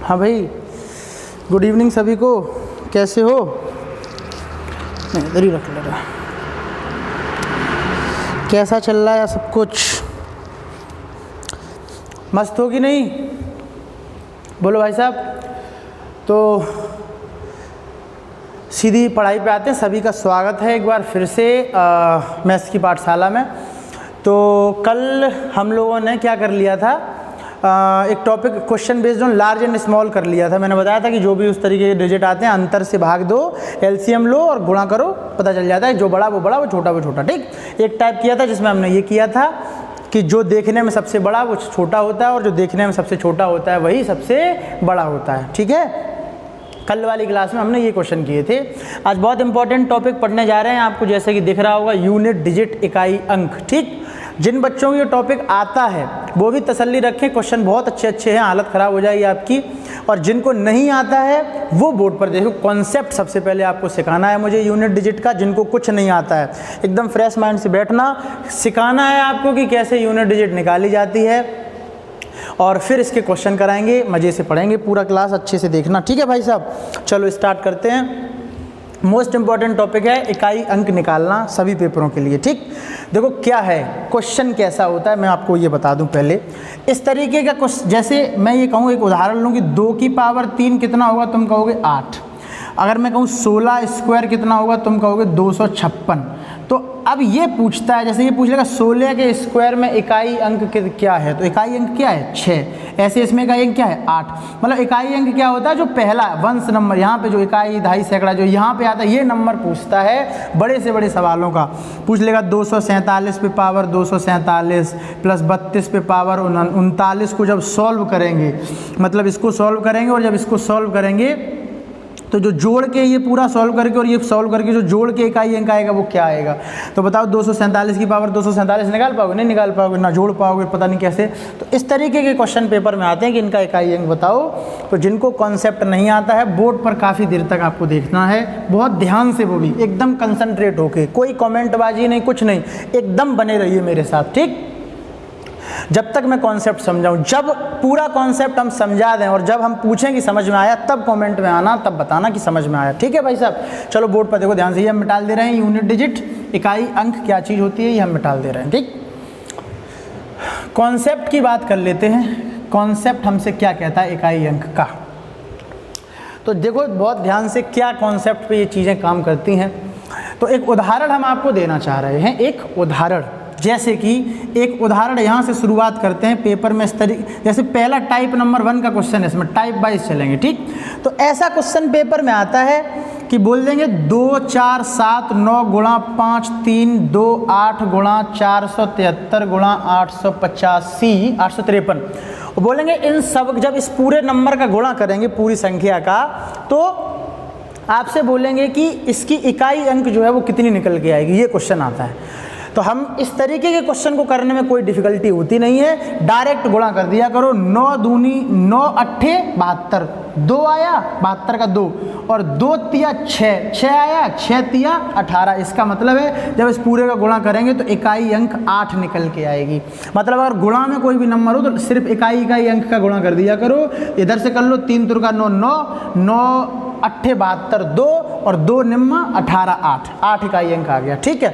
हाँ भाई, good evening सभी को। कैसे हो? मैं इधर ही रख ले रहा। कैसा चल रहा है सब कुछ? मस्त हो कि नहीं? बोलो भाई साहब। तो सीधी पढ़ाई पे आते हैं। सभी का स्वागत है एक बार फिर से मैथ्स की पाठशाला में। तो कल हम लोगों ने क्या कर लिया था, एक topic question based on large and small कर लिया था। मैंने बताया था कि जो भी उस तरीके के डिजिट आते हैं अंतर से भाग दो, एलसीएम लो और गुणा करो, पता चल जाता है जो बड़ा वो बड़ा, वो छोटा वो छोटा। ठीक, एक टाइप किया था जिसमें हमने ये किया था कि जो देखने में सबसे बड़ा वो छोटा होता है और जो देखने में सबसे छोटा होता है वही सबसे बड़ा होता है। ठीक है, कल वाली क्लास में हमने ये क्वेश्चन किए थे। आज बहुत इंपॉर्टेंट टॉपिक पढ़ने जा रहे हैं आपको, जैसे कि दिख रहा होगा यूनिट डिजिट इकाई अंक। ठीक, जिन बच्चों को ये टॉपिक आता है वो भी तसल्ली रखें, क्वेश्चन बहुत अच्छे अच्छे हैं, हालत ख़राब हो जाएगी आपकी। और जिनको नहीं आता है वो बोर्ड पर देखो, कॉन्सेप्ट सबसे पहले आपको सिखाना है मुझे यूनिट डिजिट का। जिनको कुछ नहीं आता है एकदम फ्रेश माइंड से बैठना, सिखाना है आपको कि कैसे यूनिट डिजिट निकाली जाती है और फिर इसके क्वेश्चन कराएंगे, मज़े से पढ़ेंगे। पूरा क्लास अच्छे से देखना, ठीक है भाई साहब। चलो स्टार्ट करते हैं। मोस्ट इंपॉर्टेंट टॉपिक है इकाई अंक निकालना सभी पेपरों के लिए। ठीक, देखो क्या है क्वेश्चन, कैसा होता है मैं आपको ये बता दूं पहले। इस तरीके का क्वेश्चन, जैसे मैं ये कहूँ, एक उदाहरण लूँ कि 2 की पावर 3 कितना होगा, तुम कहोगे 8। अगर मैं कहूँ 16 स्क्वायर कितना होगा, तुम कहोगे 256। तो अब ये पूछता है, जैसे ये पूछ लेगा 16 के स्क्वायर में इकाई अंक क्या है, तो इकाई अंक क्या है 6। ऐसे इसमें इकाई अंक क्या है 8। मतलब इकाई अंक क्या होता है, जो पहला वंश नंबर, यहाँ पे जो इकाई, दहाई, सैकड़ा जो यहाँ पे आता है ये नंबर पूछता है। बड़े से बड़े सवालों का पूछ लेगा। 247 पे पावर 247 प्लस 32 पे पावर 39 को जब सॉल्व करेंगे, मतलब इसको सॉल्व करेंगे और जब इसको सॉल्व करेंगे तो जो जोड़ के ये पूरा सॉल्व करके और ये सॉल्व करके जो जोड़ के इकाई अंक आएगा वो क्या आएगा। तो बताओ 247 की पावर 247 निकाल पाओगे? नहीं निकाल पाओगे, ना जोड़ पाओगे, पता नहीं कैसे। तो इस तरीके के क्वेश्चन पेपर में आते हैं कि इनका इकाई अंक बताओ। तो जिनको कॉन्सेप्ट नहीं आता है बोर्ड पर काफ़ी देर तक आपको देखना है, बहुत ध्यान से, वो भी एकदम कंसंट्रेट होके, कोई कॉमेंटबाजी नहीं, कुछ नहीं, एकदम बने रहिए मेरे साथ। ठीक, जब तक मैं कॉन्सेप्ट समझाऊं, जब पूरा कॉन्सेप्ट हम समझा दें और जब हम पूछें कि समझ में आया, तब कमेंट में आना, तब बताना कि समझ में आया। ठीक है भाई साहब। चलो बोर्ड पर देखो ध्यान से, ये हम मिटाल दे रहे हैं यूनिट डिजिट इकाई अंक क्या चीज़ होती है, ये हम मिटाल दे रहे हैं। ठीक, कॉन्सेप्ट की बात कर लेते हैं। कॉन्सेप्ट हमसे क्या कहता है इकाई अंक का, तो देखो बहुत ध्यान से क्या कॉन्सेप्ट पे ये चीज़ें काम करती हैं। तो एक उदाहरण हम आपको देना चाह रहे हैं, एक उदाहरण। जैसे कि एक उदाहरण यहाँ से शुरुआत करते हैं पेपर में इस तरीके, जैसे पहला टाइप नंबर 1 का क्वेश्चन है, इसमें टाइप वाइज चलेंगे। ठीक, तो ऐसा क्वेश्चन पेपर में आता है कि बोल देंगे 2 4 7 9 गुणा 5 3 2 8 गुणा 473 गुणा 885 853। बोलेंगे इन सब, जब इस पूरे नंबर का गुणा करेंगे पूरी संख्या का, तो आपसे बोलेंगे कि इसकी इकाई अंक जो है वो कितनी निकल के आएगी। ये क्वेश्चन आता है। तो हम इस तरीके के क्वेश्चन को करने में कोई डिफिकल्टी होती नहीं है, डायरेक्ट गुणा कर दिया करो। 9 दूनी 9 अट्ठे 72, 2 आया 72 का 2 और 2 तिया 6, 6 आया 6 तिया 18। इसका मतलब है जब इस पूरे का गुणा करेंगे तो इकाई अंक 8 निकल के आएगी। मतलब अगर गुणा में कोई भी नंबर हो तो सिर्फ इकाई अंक का गुणा कर दिया करो। इधर से कर लो, 3 तुर का 9 9 9 अट्ठे 72 2 और 2 निम्मा 18 8 इकाई अंक आ गया। ठीक है,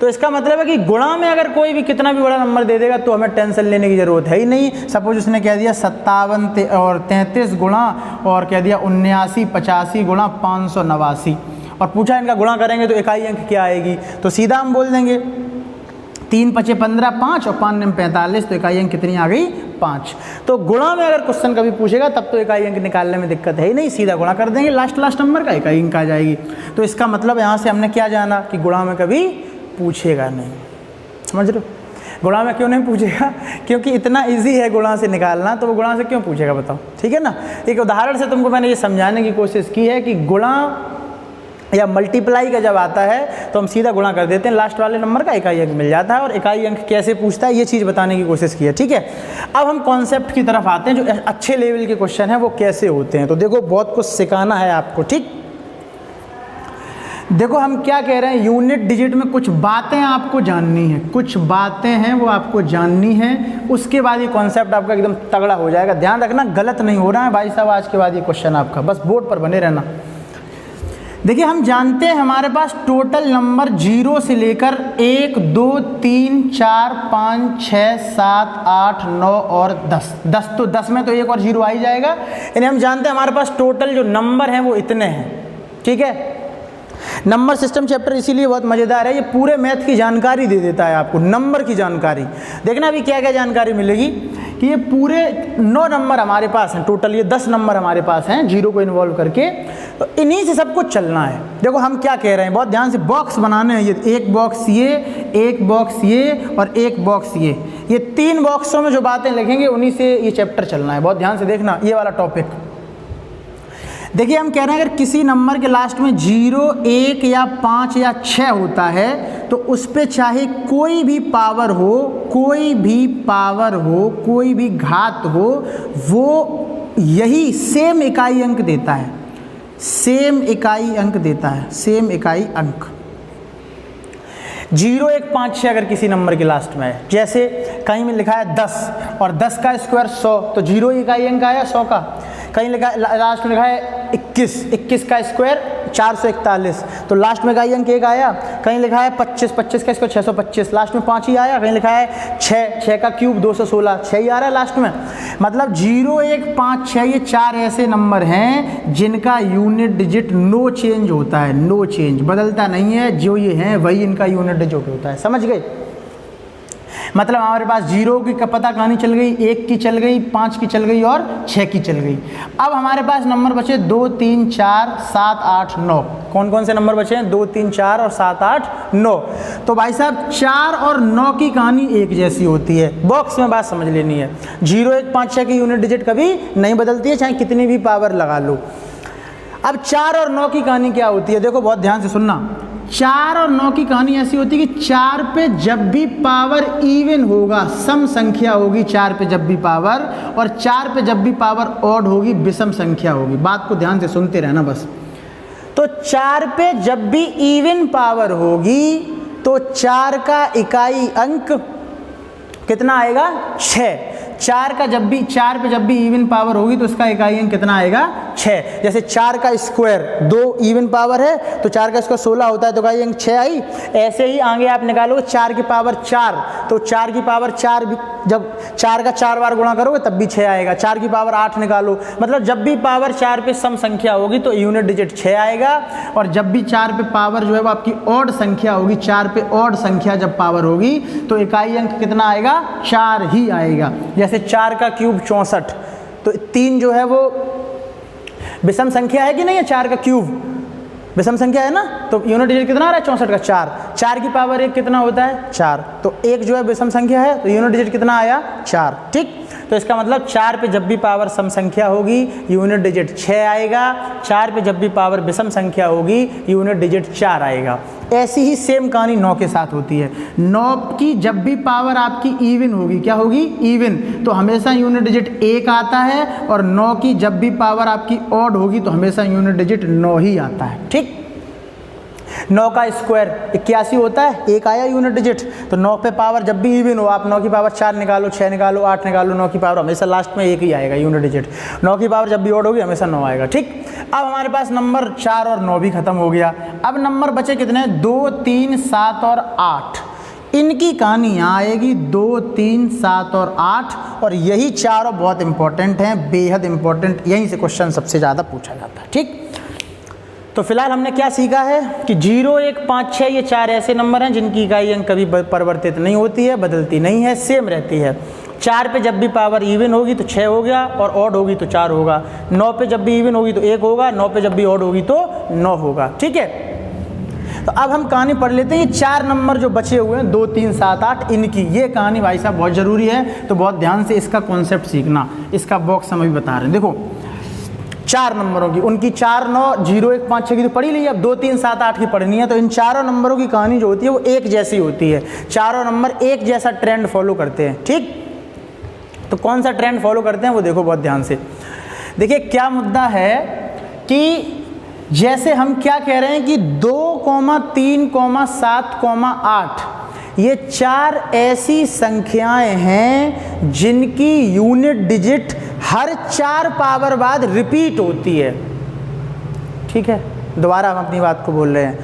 तो इसका मतलब है कि गुणा में अगर कोई भी कितना भी बड़ा नंबर दे देगा तो हमें टेंशन लेने की ज़रूरत है ही नहीं। सपोज उसने कह दिया 57 और 33 गुणा और कह दिया 79 85 गुणा 589 और पूछा इनका गुणा करेंगे तो इकाई अंक क्या आएगी, तो सीधा हम बोल देंगे 3 5 15 5 और 5 9 45, तो इकाई अंक कितनी आ गई 5। तो गुणा में अगर क्वेश्चन कभी पूछेगा तब तो इकाई अंक निकालने में दिक्कत है ही नहीं, सीधा गुणा कर देंगे, लास्ट नंबर का इकाई अंक आ जाएगी। तो इसका मतलब यहाँ से हमने क्या जाना कि गुणा में कभी पूछेगा नहीं। समझ रहे हो? गुणा में क्यों नहीं पूछेगा? क्योंकि इतना इजी है गुणा से निकालना, तो वो गुणा से क्यों पूछेगा बताओ। ठीक है ना, एक उदाहरण से तुमको मैंने ये समझाने की कोशिश की है कि गुणा या मल्टीप्लाई का जब आता है तो हम सीधा गुणा कर देते हैं, लास्ट वाले नंबर का इकाई अंक मिल जाता है और इकाई अंक कैसे पूछता है ये चीज़ बताने की कोशिश की है। ठीक है, अब हम कॉन्सेप्ट की तरफ आते हैं, जो अच्छे लेवल के क्वेश्चन हैं वो कैसे होते हैं। तो देखो बहुत कुछ सिखाना है आपको। ठीक, देखो हम क्या कह रहे हैं, यूनिट डिजिट में कुछ बातें आपको जाननी है, कुछ बातें हैं वो आपको जाननी है, उसके बाद ये कॉन्सेप्ट आपका एकदम तगड़ा हो जाएगा। ध्यान रखना गलत नहीं हो रहा है भाई साहब आज के बाद ये क्वेश्चन आपका, बस बोर्ड पर बने रहना। देखिए हम जानते हैं हमारे पास टोटल नंबर 0 से लेकर 1 2 3 4 5 6 7 8 9 और 10 तो 10 में तो एक और 0 आ ही जाएगा। यानी हम जानते हैं हमारे पास टोटल जो नंबर हैं वो इतने हैं। ठीक है, नंबर सिस्टम चैप्टर इसीलिए बहुत मज़ेदार है, ये पूरे मैथ की जानकारी दे देता है आपको, नंबर की जानकारी। देखना अभी क्या क्या जानकारी मिलेगी कि ये पूरे 9 नंबर हमारे पास हैं टोटल, ये 10 नंबर हमारे पास हैं 0 को इन्वॉल्व करके, तो इन्हीं से सब कुछ चलना है। देखो हम क्या कह रहे हैं, बहुत ध्यान से बॉक्स बनाने हैं, ये एक बॉक्स ये, एक बॉक्स ये और एक बॉक्स ये 3 बॉक्सों में जो बातें लिखेंगे उन्हीं से ये चैप्टर चलना है। बहुत ध्यान से देखना ये वाला टॉपिक। देखिए हम कह रहे हैं अगर किसी नंबर के लास्ट में 0 1 या 5 या 6 होता है तो उस पे चाहे कोई भी पावर हो, कोई भी पावर हो, कोई भी घात हो, वो यही सेम इकाई अंक देता है, सेम इकाई अंक देता है, सेम इकाई अंक। 0 1 5 6 अगर किसी नंबर के लास्ट में है, जैसे कहीं में लिखा है 10 और 10 का स्क्वायर 100, तो 0 इकाई अंक आया 100 का। कहीं लिखा लास्ट में लिखा है 21 का स्क्वायर 441, तो लास्ट में इकाई अंक 1 आया। कहीं लिखा है 25 का स्क्वायर 625, लास्ट में 5 ही आया। कहीं लिखा है 6 का क्यूब 216, 6 ही आ रहा है लास्ट में। मतलब 0 1 5 6 ये 4 ऐसे नंबर हैं जिनका यूनिट डिजिट नो चेंज होता है, नो चेंज, बदलता नहीं है, जो ये हैं वही इनका यूनिट डिजिट होता है। समझ गए? मतलब हमारे पास 0 की पता कहानी चल गई, 1 की चल गई, 5 की चल गई और 6 की चल गई। अब हमारे पास नंबर बचे 2 3 4 7 8 9। कौन कौन से नंबर बचे हैं? 2 3 4 और 7 8 9। तो भाई साहब 4 और 9 की कहानी एक जैसी होती है, बॉक्स में बात समझ लेनी है। 0 1 5 6 की यूनिट डिजिट कभी नहीं बदलती है, चाहे कितनी भी पावर लगा लो। अब 4 और 9 की कहानी क्या होती है, देखो बहुत ध्यान से सुनना। 4 और 9 की कहानी ऐसी होती है कि 4 पे जब भी पावर इवन होगा, सम संख्या होगी 4 पे जब भी पावर, और 4 पे जब भी पावर ऑड होगी विषम संख्या होगी। बात को ध्यान से सुनते रहना बस। तो 4 पे जब भी इवन पावर होगी तो 4 का इकाई अंक कितना आएगा? 6। 4 पे जब भी इवन पावर होगी तो उसका इकाई अंक कितना आएगा? 6। जैसे 4 का स्क्वायर 2 इवन पावर है तो 4 का स्क्वायर 16 होता है तो इकाई अंक 6 आई। ऐसे ही आगे आप निकालोगे 4 की पावर 4, तो 4 की पावर 4 भी जब 4 का 4 बार गुणा करोगे तब भी 6 आएगा। 4 की पावर 8 निकालो, मतलब जब भी पावर 4 पे सम संख्या होगी तो यूनिट डिजिट 6 आएगा। और जब भी 4 पे पावर जो है वो आपकी ऑड संख्या होगी, 4 पे ऑड संख्या जब पावर होगी तो इकाई अंक कितना आएगा? 4 ही आएगा। जैसे 4 का क्यूब 64, तो 3 जो है वो विषम संख्या है कि नहीं है? 4 का क्यूब विषम संख्या है ना, तो यूनिट डिजिट कितना आ रहा है? 64 का 4। 4 की पावर 1 कितना होता है? 4। तो 1 जो है विषम संख्या है तो यूनिट डिजिट कितना आया? 4। ठीक, तो इसका मतलब 4 पे जब भी पावर सम संख्या होगी यूनिट डिजिट 6 आएगा। 4 पे जब भी पावर विषम संख्या होगी यूनिट डिजिट 4 आएगा। ऐसी ही सेम कहानी 9 के साथ होती है। 9 की जब भी पावर आपकी इवन होगी, क्या होगी? इवन, तो हमेशा यूनिट डिजिट 1 आता है। और 9 की जब भी पावर आपकी ऑड होगी तो हमेशा यूनिट डिजिट 9 ही आता है। ठीक, 9 का स्क्वायर 81 होता है, 1 आया यूनिट डिजिट। तो 9 पे पावर जब भी इवन हो, आप 9 की पावर 4 निकालो, 6 निकालो, 8 निकालो, 9 की पावर हमेशा लास्ट में 1 ही आएगा यूनिट डिजिट। 9 की पावर जब भी ऑड होगी हमेशा 9 आएगा। ठीक, अब हमारे पास नंबर 4 और 9 भी खत्म हो गया। अब नंबर बचे कितने? 2 3 7 और 8। इनकी कहानी यहाँ आएगी 2 3 7 और 8, और यही चारों बहुत इंपॉर्टेंट हैं, बेहद इंपॉर्टेंट। यहीं से क्वेश्चन सबसे ज़्यादा पूछा जाता है। ठीक, तो फिलहाल हमने क्या सीखा है कि 0 1 5 6 ये 4 ऐसे नंबर हैं जिनकी इकाई अंक कभी परिवर्तित नहीं होती है, बदलती नहीं है, सेम रहती है। 4 पे जब भी पावर इवन होगी तो 6 हो गया, और ऑड होगी तो 4 होगा। 9 पे जब भी इवन होगी तो 1 होगा, 9 पे जब भी ऑड होगी तो 9 होगा। ठीक है, तो अब हम कहानी पढ़ लेते हैं। ये 4 नंबर जो बचे हुए हैं 2 3 7 8, इनकी ये कहानी भाई साहब बहुत ज़रूरी है, तो बहुत ध्यान से इसका कॉन्सेप्ट सीखना। इसका बॉक्स हम अभी बता रहे हैं। देखो 4 नंबरों की, उनकी 4 9 0 1 5 6 की तो पढ़ी ली, अब 2 3 7 8 की पढ़नी है। तो इन चारों नंबरों की कहानी जो होती है वो एक जैसी होती है। चारों नंबर एक जैसा ट्रेंड फॉलो करते हैं। ठीक, तो कौन सा ट्रेंड फॉलो करते हैं वो देखो बहुत ध्यान से। देखिए क्या मुद्दा है कि जैसे हम क्या कह रहे हैं कि 2, 3, 7, 8 ये 4 ऐसी संख्याएं हैं जिनकी यूनिट डिजिट हर 4 पावर बाद रिपीट होती है। ठीक है, दोबारा हम अपनी बात को बोल रहे हैं।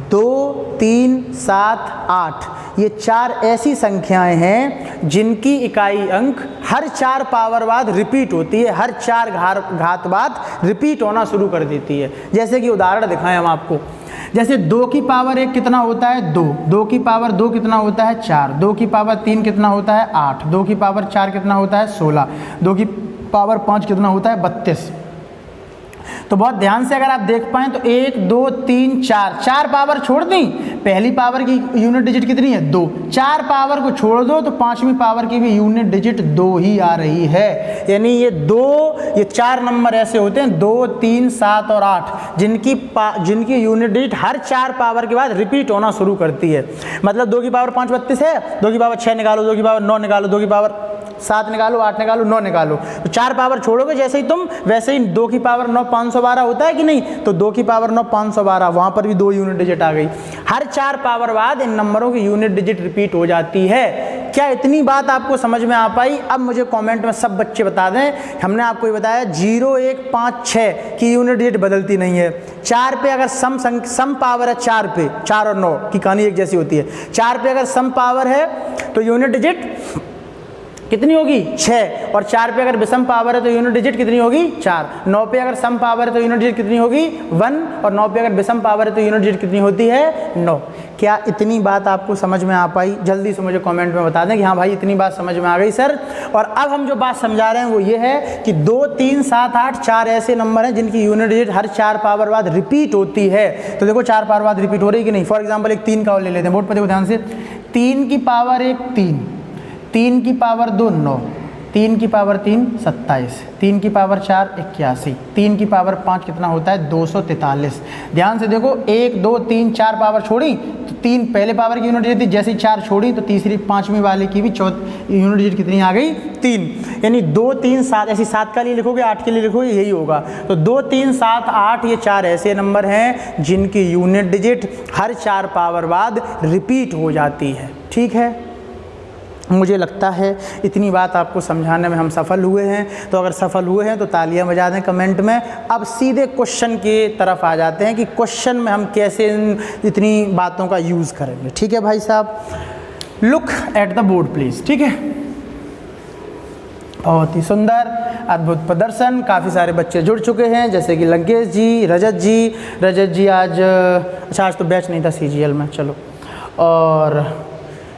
2, 3, 7, 8 ये 4 ऐसी संख्याएं हैं जिनकी इकाई अंक हर 4 पावर बाद रिपीट होती है, हर 4 घात बाद रिपीट होना शुरू कर देती है। जैसे कि उदाहरण दिखाएं हम आपको, जैसे 2 की पावर 1 कितना होता है 2, 2 की पावर 2 कितना होता है 4, 2 की पावर 3 कितना होता है 8, 2 की पावर 4 कितना होता है 16, 2 की पावर 5 कितना होता है 32। तो बहुत ध्यान से अगर आप देख पाएँ तो 1, 2, 3, 4 पावर छोड़ दी, पहली पावर की यूनिट डिजिट कितनी है 2, 4 पावर को छोड़ दो तो 5वीं पावर की भी यूनिट डिजिट 2 ही आ रही है। यानी ये 4 नंबर ऐसे होते हैं 2, 3, 7 और 8 जिनकी यूनिट डिजिट हर 4 पावर के बाद रिपीट होना शुरू करती है। मतलब 2 की पावर 5 32 है, 2 की पावर 6 निकालो, 2 की पावर 9 निकालो, 2 की पावर 7 निकालो, 8 निकालो, 9 निकालो। तो 4 पावर छोड़ोगे जैसे ही तुम, वैसे ही 2 की पावर 9 512 होता है कि नहीं, तो 2 की पावर 9 512, वहाँ पर भी 2 यूनिट डिजिट आ गई। हर 4 पावर बाद इन नंबरों की यूनिट डिजिट रिपीट हो जाती है। क्या इतनी बात आपको समझ में आ पाई? अब मुझे कमेंट में सब बच्चे बता दें। हमने आपको ये बताया 0, 1, 5, 6 की यूनिट डिजिट बदलती नहीं है। 4 पे अगर सम पावर है 4 पे, 4 और 9 की कहानी एक जैसी होती है। 4 पे अगर सम पावर है तो यूनिट डिजिट कितनी होगी 6, और 4 पे अगर विषम पावर है तो यूनिट डिजिट कितनी होगी 4। 9 पे अगर सम पावर है तो यूनिट डिजिट कितनी होगी 1, और 9 पे अगर विषम पावर है तो यूनिट डिजिट कितनी होती है 9। क्या इतनी बात आपको समझ में आ पाई? जल्दी से मुझे कमेंट में बता दें कि हाँ भाई इतनी बात समझ में आ गई सर। और अब हम जो बात समझा रहे हैं वो ये है कि 2, 3, 7, 8 4 ऐसे नंबर हैं जिनकी यूनिट डिजिट हर 4 पावर बाद रिपीट होती है। तो देखो 4 पावर बाद रिपीट हो रही कि नहीं। फॉर एग्जाम्पल एक 3 का और ले लेते हैं, बोर्ड पर देखो ध्यान से। 3 की पावर 1 3, 3 की पावर 2 9, 3 की पावर 3 27, 3 की पावर 4 81, 3 की पावर 5 कितना होता है 243। ध्यान से देखो 1, 2, 3, 4 पावर छोड़ी तो 3 पहले पावर की यूनिट डिजिट थी, जैसे ही 4 छोड़ी तो तीसरी 5वीं वाले की भी यूनिट डिजिट कितनी आ गई 3। यानी 2, 3, 7 ऐसी 7 का लिए लिखोगे 8 के लिए लिखोगे यही होगा। तो 2, 3, 7, 8 ये 4 ऐसे नंबर हैं जिनकी यूनिट डिजिट हर 4 पावर बाद रिपीट हो जाती है। ठीक है, मुझे लगता है इतनी बात आपको समझाने में हम सफल हुए हैं। तो अगर सफल हुए हैं तो तालियां बजा दें कमेंट में। अब सीधे क्वेश्चन की तरफ आ जाते हैं कि क्वेश्चन में हम कैसे इतनी बातों का यूज़ करेंगे। ठीक है भाई साहब, look at the board please. ठीक है, बहुत ही सुंदर अद्भुत प्रदर्शन, काफ़ी सारे बच्चे जुड़ चुके हैं जैसे कि लंकेश जी, रजत जी आज अच्छा आज तो बैच नहीं था CGL में, चलो। और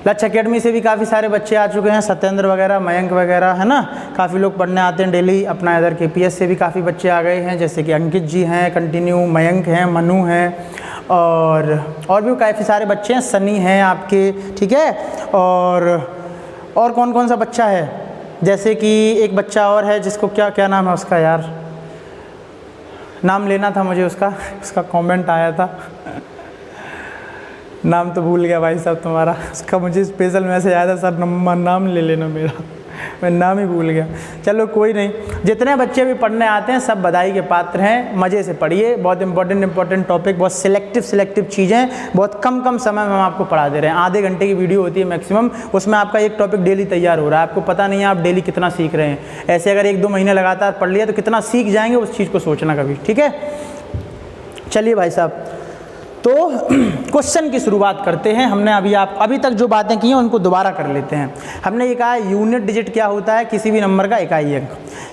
लक्ष्य एकेडमी से भी काफ़ी सारे बच्चे आ चुके हैं, सत्येंद्र वगैरह, मयंक वगैरह, है ना। काफ़ी लोग पढ़ने आते हैं डेली। अपना इधर KPS से भी काफ़ी बच्चे आ गए हैं जैसे कि अंकित जी हैं, कंटिन्यू, मयंक हैं, मनु हैं, और भी काफ़ी सारे बच्चे हैं, सनी हैं आपके। ठीक है, और कौन कौन सा बच्चा है, जैसे कि एक बच्चा और है जिसको क्या नाम है उसका, यार नाम लेना था मुझे उसका कमेंट आया था नाम तो भूल गया भाई साहब तुम्हारा। उसका मुझे स्पेशल मैसेज आया था, सर नाम ले लेना मेरा, मैं नाम ही भूल गया। चलो कोई नहीं, जितने बच्चे भी पढ़ने आते हैं सब बधाई के पात्र हैं। मज़े से पढ़िए, बहुत इंपॉर्टेंट टॉपिक, बहुत सिलेक्टिव चीज़ें बहुत कम समय में हम आपको पढ़ा दे रहे हैं। आधे घंटे की वीडियो होती है मैक्सिमम, उसमें आपका एक टॉपिक डेली तैयार हो रहा है। आपको पता नहीं है आप डेली कितना सीख रहे हैं। ऐसे अगर 1-2 महीने लगातार पढ़ लिया तो कितना सीख जाएंगे उस चीज़ को सोचना कभी। ठीक है, चलिए भाई साहब, तो क्वेश्चन की शुरुआत करते हैं। हमने अभी तक जो बातें की हैं उनको दोबारा कर लेते हैं। हमने ये कहा यूनिट डिजिट क्या होता है, किसी भी नंबर का इकाई अंक।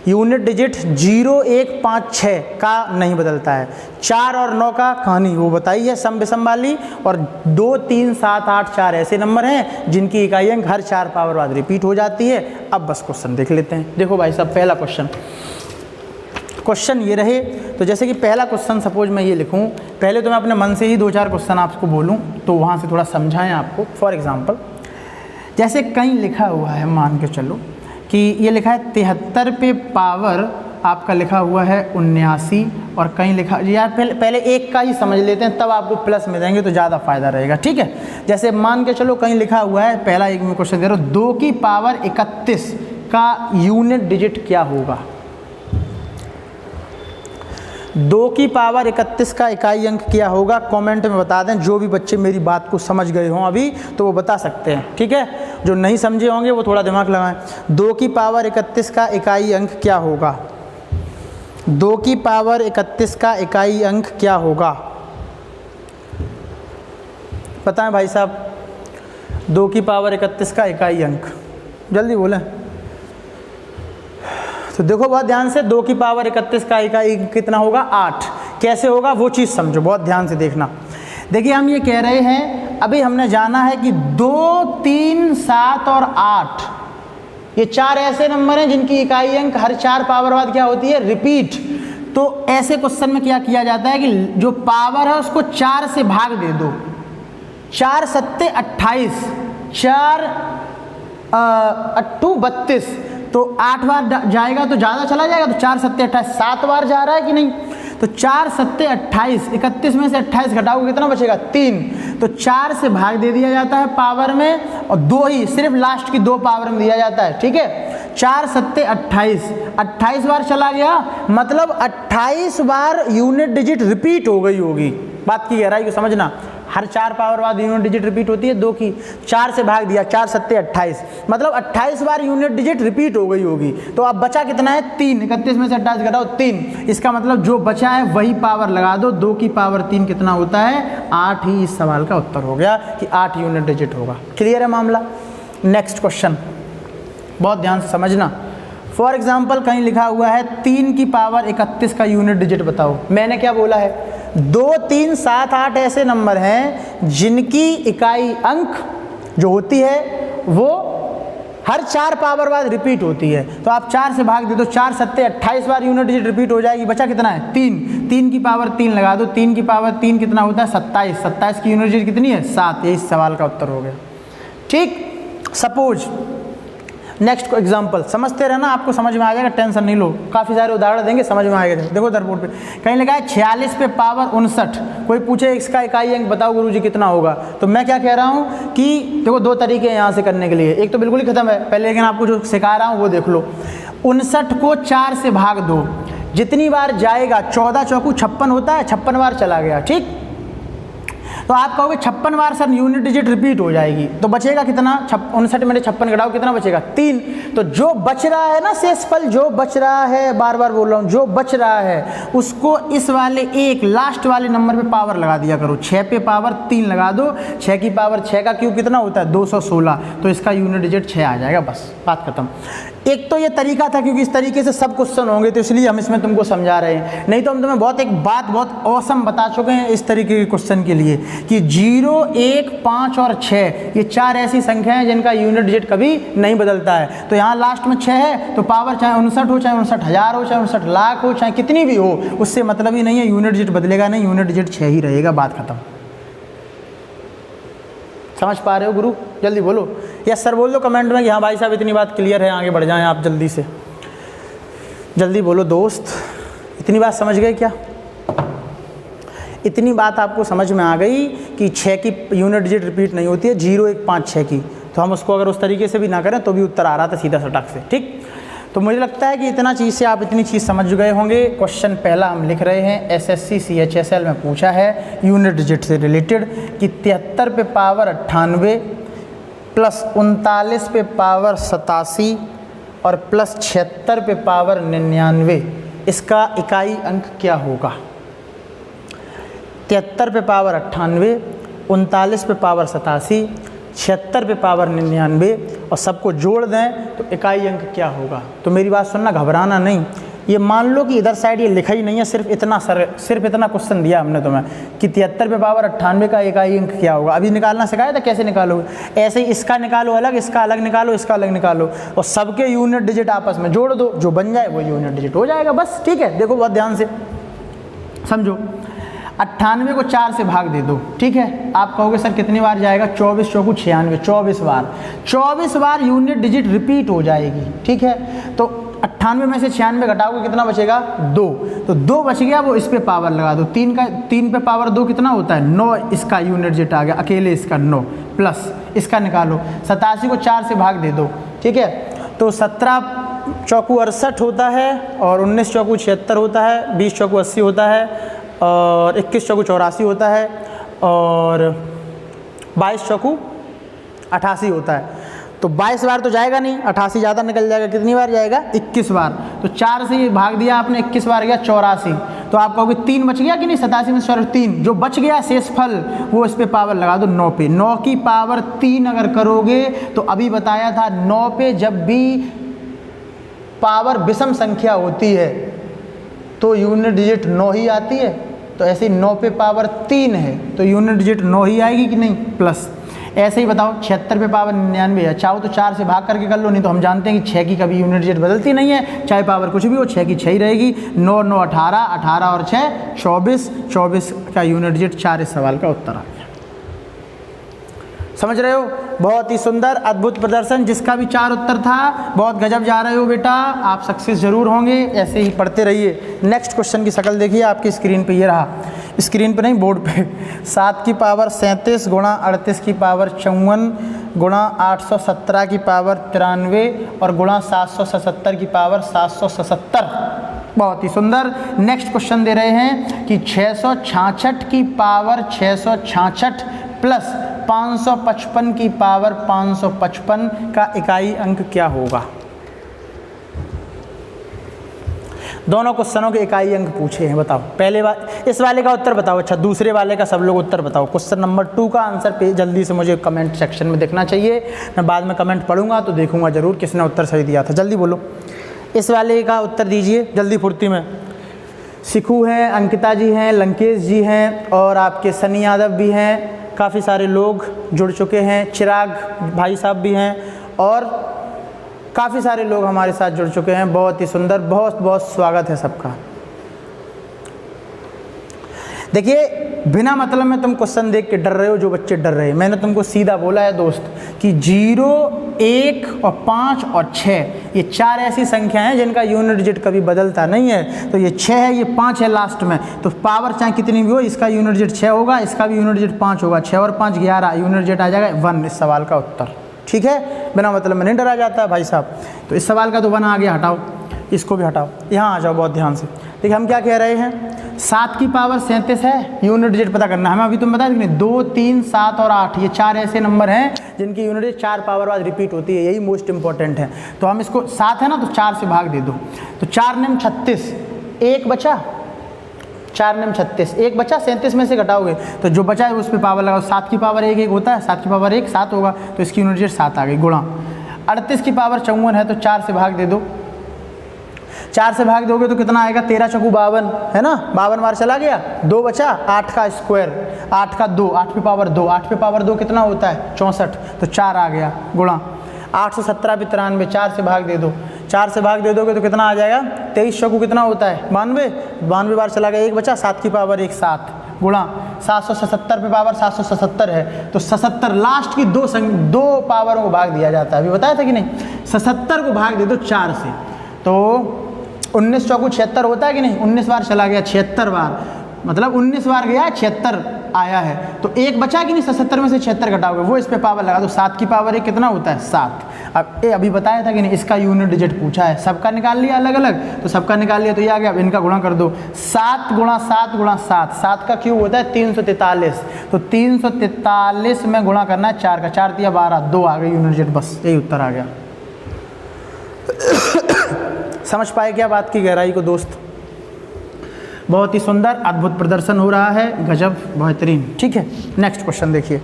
यूनिट डिजिट 0, 1, 5, 6 का नहीं बदलता है। 4 और 9 का कहानी वो बताई है सम विषम वाली। और 2, 3, 7, 8 4 ऐसे नंबर हैं जिनकी इकाई अंक हर 4 पावर बाद रिपीट हो जाती है। अब बस क्वेश्चन देख लेते हैं। देखो भाई साहब, पहला क्वेश्चन ये रहे। तो जैसे कि पहला क्वेश्चन सपोज मैं ये लिखूं, पहले तो मैं अपने मन से ही 2-4 क्वेश्चन आपको बोलूं तो वहाँ से थोड़ा समझाएं आपको। फॉर एग्जांपल जैसे कहीं लिखा हुआ है, मान के चलो कि ये लिखा है 73 पे पावर आपका लिखा हुआ है 79, और कहीं लिखा, यार पहले एक का ही समझ लेते हैं तब आपको प्लस में देंगे तो ज़्यादा फायदा रहेगा। ठीक है, जैसे मान के चलो कहीं लिखा हुआ है, पहला एक मैं क्वेश्चन दे रहा हूँ, 2 की पावर 31 का यूनिट डिजिट क्या होगा। 2 की पावर 31 का इकाई अंक क्या होगा? कमेंट में बता दें। जो भी बच्चे मेरी बात को समझ गए हों अभी तो वो बता सकते हैं, ठीक है। जो नहीं समझे होंगे वो थोड़ा दिमाग लगाएं। 2 की पावर 31 का इकाई अंक क्या होगा? 2 की पावर 31 का इकाई अंक क्या होगा? बताएं भाई साहब। 2 की पावर 31 का इकाई अंक, जल्दी बोलें। तो देखो बहुत ध्यान से, 2 की पावर 31 का इकाई कितना होगा? 8। कैसे होगा वो चीज़ समझो, बहुत ध्यान से देखना। देखिए हम ये कह रहे हैं, अभी हमने जाना है कि 2, 3, 7 और 8 ये 4 ऐसे नंबर हैं जिनकी इकाई अंक हर 4 पावर बाद क्या होती है? रिपीट। तो ऐसे क्वेश्चन में क्या किया जाता है कि जो पावर है उसको 4 से भाग दे दो। 4 सत्ते 28, 4 अट्ठू 32, तो 8 बार जाएगा तो ज़्यादा चला जाएगा, तो 4 सत्ते 28, 7 बार जा रहा है कि नहीं? तो 4 सत्ते 28, 31 में से 28 घटाओगे कितना बचेगा? 3। तो 4 से भाग दे दिया जाता है पावर में, और 2 ही सिर्फ लास्ट की 2 पावर में दिया जाता है, ठीक है। 4 सत्ते 28, 28 बार चला गया, मतलब 28 बार यूनिट डिजिट रिपीट हो गई होगी। बात की गहराई को समझना। हर 4 पावर बाद यूनिट डिजिट रिपीट होती है 2 की। 4 से भाग दिया, 4 सत्ते 28, मतलब 28 बार यूनिट डिजिट रिपीट हो गई होगी। तो अब बचा कितना है? 3। 31 में से 28 घटाओ 3। इसका मतलब जो बचा है वही पावर लगा दो। 2 की पावर 3 कितना होता है? 8 ही इस सवाल का उत्तर हो गया कि 8 यूनिट डिजिट होगा। क्लियर है मामला? नेक्स्ट क्वेश्चन बहुत ध्यान से समझना। फॉर एग्जाम्पल कहीं लिखा हुआ है 3 की पावर 31 का यूनिट डिजिट बताओ। मैंने क्या बोला है? 2, 3, 7, 8 ऐसे नंबर हैं जिनकी इकाई अंक जो होती है वो हर 4 पावर बाद रिपीट होती है। तो आप 4 से भाग दे दो, 4 सत्ते 28 बार यूनिट डिजिट रिपीट हो जाएगी। बचा कितना है? 3। 3 की पावर 3 लगा दो। 3 की पावर 3 कितना होता है? 27। 27 की यूनिट डिजिट कितनी है? 7। ये इस सवाल का उत्तर हो गया, ठीक। सपोज नेक्स्ट एग्जाम्पल समझते रहना, आपको समझ में आ जाएगा, टेंशन नहीं लो। काफ़ी सारे उदाहरण देंगे, समझ में आएगा। देखो इधर बोर्ड पे कहीं लिखा है 46 पे पावर 59। कोई पूछे इसका इकाई अंक बताओ गुरुजी कितना होगा, तो मैं क्या कह रहा हूँ कि देखो 2 तरीके हैं यहाँ से करने के लिए। एक तो बिल्कुल ही खत्म है पहले, लेकिन आपको जो सिखा रहा हूँ वो देख लो। 59 को 4 से भाग दो, जितनी बार जाएगा 14 चौकू 56 होता है, 56 बार चला गया, ठीक। तो आप कहोगे 56 बार सर यूनिट डिजिट रिपीट हो जाएगी, तो बचेगा कितना? 59 में 56 घटाओ कितना बचेगा? 3। तो जो बच रहा है ना शेषफल, जो बच रहा है, बार बार बोल रहा हूँ, जो बच रहा है उसको इस वाले एक लास्ट वाले नंबर पे पावर लगा दिया करो। 6 पे पावर 3 लगा दो। 6 की पावर 6 का क्यूब कितना होता है? 216। तो इसका यूनिट डिजिट 6 आ जाएगा, बस बात खत्म। एक तो ये तरीका था क्योंकि इस तरीके से सब क्वेश्चन होंगे तो इसलिए हम इसमें तुमको समझा रहे हैं, नहीं तो हम तुम्हें बहुत औसम बता चुके हैं इस तरीके के क्वेश्चन के लिए कि 0, 1, 5 और 6 ये 4 ऐसी संख्याएं हैं जिनका यूनिट डिजिट कभी नहीं बदलता है। तो यहाँ लास्ट में 6 है तो पावर चाहे 59 हो, चाहे 59,000 हो, चाहे 59 लाख हो, चाहे कितनी भी हो, उससे मतलब ही नहीं है, यूनिट डिजिट बदलेगा नहीं, यूनिट डिजिट 6 ही रहेगा, बात खत्म। समझ पा रहे हो गुरु? जल्दी बोलो यस सर बोल दो कमेंट में कि हाँ भाई साहब इतनी बात क्लियर है, आगे बढ़ जाएं आप जल्दी से। जल्दी बोलो दोस्त, इतनी बात समझ गए क्या? इतनी बात आपको समझ में आ गई कि 6 की यूनिट डिजिट रिपीट नहीं होती है, 0, 1, 5, 6 की। तो हम उसको अगर उस तरीके से भी ना करें तो भी उत्तर आ रहा था सीधा सटक से, ठीक। तो मुझे लगता है कि इतना चीज़ से आप इतनी चीज़ समझ गए होंगे। क्वेश्चन पहला हम लिख रहे हैं, SSC CHSL में पूछा है यूनिट डिजिट से रिलेटेड कि 73 पे पावर 98 प्लस 39 पे पावर 87 और प्लस 76 पे पावर 99 इसका इकाई अंक क्या होगा? 73 पे पावर 98, 39 पे पावर 87, 76 पे पावर 99 और सबको जोड़ दें तो इकाई अंक क्या होगा? तो मेरी बात सुनना, घबराना नहीं। ये मान लो कि इधर साइड ये लिखा ही नहीं है, सिर्फ इतना क्वेश्चन दिया हमने तुम्हें कि 73 पे पावर 98 का इकाई अंक क्या होगा। अभी निकालना सिखाया था, कैसे निकालोगे? ऐसे ही इसका निकालो अलग, इसका अलग निकालो, इसका अलग निकालो और सबके यूनिट डिजिट आपस में जोड़ दो, जो बन जाए वो यूनिट डिजिट हो जाएगा, बस। ठीक है, देखो बहुत ध्यान से समझो। 98 को 4 से भाग दे दो, ठीक है। आप कहोगे सर कितनी बार जाएगा? 24 चौकू 96, 24 बार यूनिट डिजिट रिपीट हो जाएगी, ठीक है। तो 98 में से 96 घटाओगे कितना बचेगा? 2। तो 2 बच गया, वो इस पे पावर लगा दो। 3 पे पावर 2 कितना होता है? 9। इसका यूनिट डिजिट आ गया, अकेले इसका 9 प्लस इसका निकालो। 87 को 4 से भाग दे दो, ठीक है। तो 17 चौकू 68 होता है और 19 चौकू 76 होता है, 20 चौकू 80 होता है और 21 चौकू 84 होता है और 22 चौकू 88 होता है। तो 22 बार तो जाएगा नहीं, 88 ज़्यादा निकल जाएगा, कितनी बार जाएगा? 21 बार। तो 4 से भाग दिया आपने, 21 बार गया 84। तो आप कहोगे 3 बच गया कि नहीं, 87 में से 3 जो बच गया शेष फल वो इस पे पावर लगा दो 9 पे। 9 की पावर 3 अगर करोगे तो अभी बताया था 9 पे जब भी पावर विषम संख्या होती है तो यूनिट डिजिट 9 ही आती है। तो ऐसे 9 पे पावर 3 है तो यूनिट डिजिट 9 ही आएगी कि नहीं, प्लस। ऐसे ही बताओ 76 पे पावर 99 है, चाहो तो 4 से भाग करके कर लो, नहीं तो हम जानते हैं कि 6 की कभी यूनिट डिजिट बदलती नहीं है, चाहे पावर कुछ भी हो 6 की 6 ही रहेगी। 9 9 18, 18 और 6 24, 24 का यूनिट डिजिट 4 इस सवाल का उत्तर आ गया। समझ रहे हो? बहुत ही सुंदर अद्भुत प्रदर्शन, जिसका भी 4 उत्तर था बहुत गजब जा रहे हो बेटा, आप सक्सेस जरूर होंगे, ऐसे ही पढ़ते रहिए। नेक्स्ट क्वेश्चन की शक्ल देखिए आपकी स्क्रीन पे, ये रहा, स्क्रीन पे नहीं बोर्ड पे। 7 की पावर 37 गुणा 38 की पावर 54 गुणा 817 की पावर 93 और गुणा 777 की पावर 777। बहुत ही सुंदर। नेक्स्ट क्वेश्चन दे रहे हैं कि 666 की पावर 666 प्लस 555 की पावर 555 का इकाई अंक क्या होगा? दोनों क्वेश्चनों के इकाई अंक पूछे हैं, बताओ। पहले इस वाले का उत्तर बताओ, अच्छा दूसरे वाले का सब लोग उत्तर बताओ। क्वेश्चन नंबर 2 का आंसर पे जल्दी से मुझे कमेंट सेक्शन में देखना चाहिए, मैं बाद में कमेंट पढ़ूंगा तो देखूंगा जरूर किसने उत्तर सही दिया था। जल्दी बोलो, इस वाले का उत्तर दीजिए जल्दी फुर्ती में। सिखू हैं, अंकिता जी हैं, लंकेश जी हैं और आपके सनी यादव भी हैं, काफ़ी सारे लोग जुड़ चुके हैं, चिराग भाई साहब भी हैं और काफ़ी सारे लोग हमारे साथ जुड़ चुके हैं। बहुत ही सुंदर, बहुत बहुत स्वागत है सबका। देखिए बिना मतलब में तुम क्वेश्चन देख के डर रहे हो, जो बच्चे डर रहे हैं, मैंने तुमको सीधा बोला है दोस्त कि 0, 1 और 5 और 6 ये 4 ऐसी संख्या हैं जिनका यूनिट डिजिट कभी बदलता नहीं है। तो ये 6 है, ये 5 है लास्ट में, तो पावर चाहे कितनी भी हो इसका यूनिट डिजिट 6 होगा, इसका भी यूनिट डिजिट 5 होगा। 6 और 5 11, यूनिट डिजिट आ जाएगा 1 इस सवाल का उत्तर। ठीक है, बिना मतलब में नहीं डरा जाता भाई साहब। तो इस सवाल का तो 1 आ गया, हटाओ, इसको भी हटाओ, यहाँ आ जाओ बहुत ध्यान से। देखिए हम क्या कह रहे हैं, 7 की पावर 37 है, यूनिट डिजिट पता करना है हमें। अभी तुम बता देंगे 2, 3, 7 और 8 ये 4 ऐसे नंबर हैं जिनकी यूनिट डिजिट 4 पावर बाद रिपीट होती है, यही मोस्ट इंपॉर्टेंट है। तो हम इसको 7 है ना, तो 4 से भाग दे दो, तो 4 नेम 36, 1 बचा, 4 नेम 36, 1 बचा, 37 में से घटाओगे तो जो बचा है उस पर पावर लगाओ। 7 की पावर 1 1 होता है, 7 की पावर 1 7 होगा, तो इसकी यूनिट डिजिट 7 आ गई। गुणा 38 की पावर 54 है, तो 4 से भाग दे दो, 4 से भाग दोगे तो कितना आएगा, 13 चौकू 52 है ना, 52 बार चला गया, 2 बचा, 8 का स्क्वायर, 8 का 2, 8 पे पावर 2, 8 पे पावर 2 कितना होता है 64, तो 4 आ गया। गुणा 817 पे 93, 4 से भाग दे दो, 4 से भाग दे दोगे तो कितना आ जाएगा, 23 चौकू कितना होता है 92, 92 बार चला गया, 1 बचा, 7 की पावर 1 7 गुणा 777 पे पावर 777 है, तो 77 लास्ट की 2 पावरों को भाग दिया जाता है, अभी बताया था कि नहीं। 77 को भाग दे दो 4 से, तो 19 चौकू 76 होता है कि नहीं, 19 बार चला गया 76 बार, मतलब 19 बार गया 76 आया है, तो 1 बचा कि नहीं, 77 में से 76 घटाओगे वो इस पे पावर लगा दो, 7 की पावर 1 कितना होता है 7। अब ये अभी बताया था कि नहीं, इसका यूनिट डिजिट पूछा है, सबका निकाल लिया अलग अलग, तो सबका निकाल लिया तो ये आ गया। अब इनका गुणा कर दो, 7 गुणा 7 गुणा 7, 7 का क्यूब होता है 343, तो 343 में गुणा करना है 4 का, 4 दिया 12, 2 आ गई यूनिट डिजिट, बस यही उत्तर आ गया। समझ पाए क्या बात की गहराई को दोस्त? बहुत ही सुंदर अद्भुत प्रदर्शन हो रहा है, गजब बेहतरीन। ठीक है, नेक्स्ट क्वेश्चन देखिए,